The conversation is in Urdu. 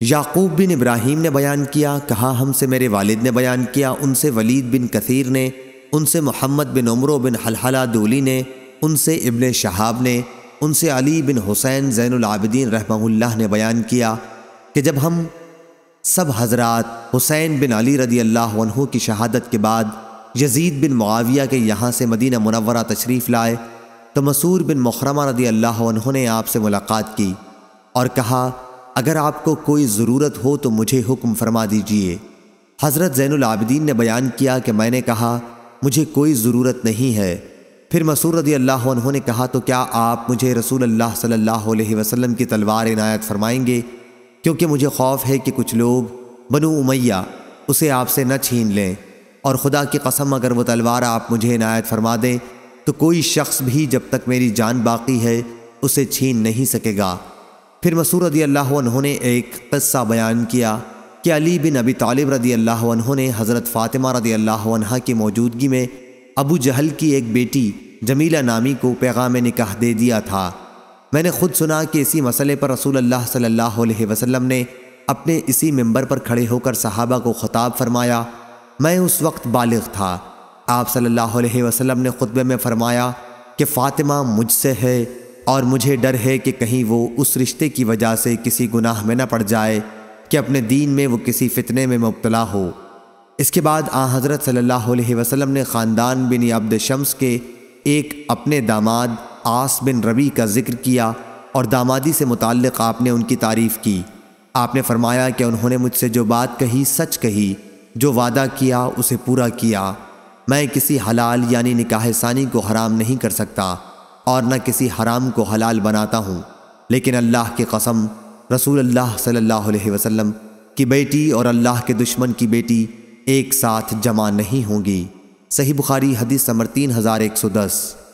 یعقوب بن ابراہیم نے بیان کیا، کہا ہم سے میرے والد نے بیان کیا، ان سے ولید بن کثیر نے، ان سے محمد بن عمرو بن حلحلہ دولی نے، ان سے ابن شہاب نے، ان سے علی بن حسین زین العابدین رحمہ اللہ نے بیان کیا کہ جب ہم سب حضرات حسین بن علی رضی اللہ عنہ کی شہادت کے بعد یزید بن معاویہ کے یہاں سے مدینہ منورہ تشریف لائے تو مسعور بن مخرمہ رضی اللہ عنہ نے آپ سے ملاقات کی اور کہا اگر آپ کو کوئی ضرورت ہو تو مجھے حکم فرما دیجئے۔ حضرت زین العابدین نے بیان کیا کہ میں نے کہا مجھے کوئی ضرورت نہیں ہے۔ پھر مسعور رضی اللہ عنہ نے کہا تو کیا آپ مجھے رسول اللہ صلی اللہ علیہ وسلم کی تلوار عنایت فرمائیں گے، کیونکہ مجھے خوف ہے کہ کچھ لوگ بنو امیہ اسے آپ سے نہ چھین لیں، اور خدا کی قسم اگر وہ تلوار آپ مجھے عنایت فرما دیں تو کوئی شخص بھی جب تک میری جان باقی ہے اسے چھین نہیں سکے گا۔ پھر مسعور رضی اللہ عنہ نے ایک قصہ بیان کیا کہ علی بن ابی طالب رضی اللہ عنہ نے حضرت فاطمہ رضی اللہ عنہ کی موجودگی میں ابو جہل کی ایک بیٹی جمیلہ نامی کو پیغام نکاح دے دیا تھا۔ میں نے خود سنا کہ اسی مسئلے پر رسول اللہ صلی اللہ علیہ وسلم نے اپنے اسی منبر پر کھڑے ہو کر صحابہ کو خطاب فرمایا۔ میں اس وقت بالغ تھا۔ آپ صلی اللہ علیہ وسلم نے خطبے میں فرمایا کہ فاطمہ مجھ سے ہے اور مجھے ڈر ہے کہ کہیں وہ اس رشتے کی وجہ سے کسی گناہ میں نہ پڑ جائے کہ اپنے دین میں وہ کسی فتنے میں مبتلا ہو۔ اس کے بعد حضرت صلی اللہ علیہ وسلم نے خاندان بن عبد شمس کے ایک اپنے داماد عاص بن ربیع کا ذکر کیا اور دامادی سے متعلق آپ نے ان کی تعریف کی۔ آپ نے فرمایا کہ انہوں نے مجھ سے جو بات کہی سچ کہی، جو وعدہ کیا اسے پورا کیا۔ میں کسی حلال یعنی نکاح ثانی کو حرام نہیں کر سکتا اور نہ کسی حرام کو حلال بناتا ہوں، لیکن اللہ کی قسم رسول اللہ صلی اللہ علیہ وسلم کی بیٹی اور اللہ کے دشمن کی بیٹی ایک ساتھ جمع نہیں ہوں گی۔ صحیح بخاری حدیث نمبر 3110۔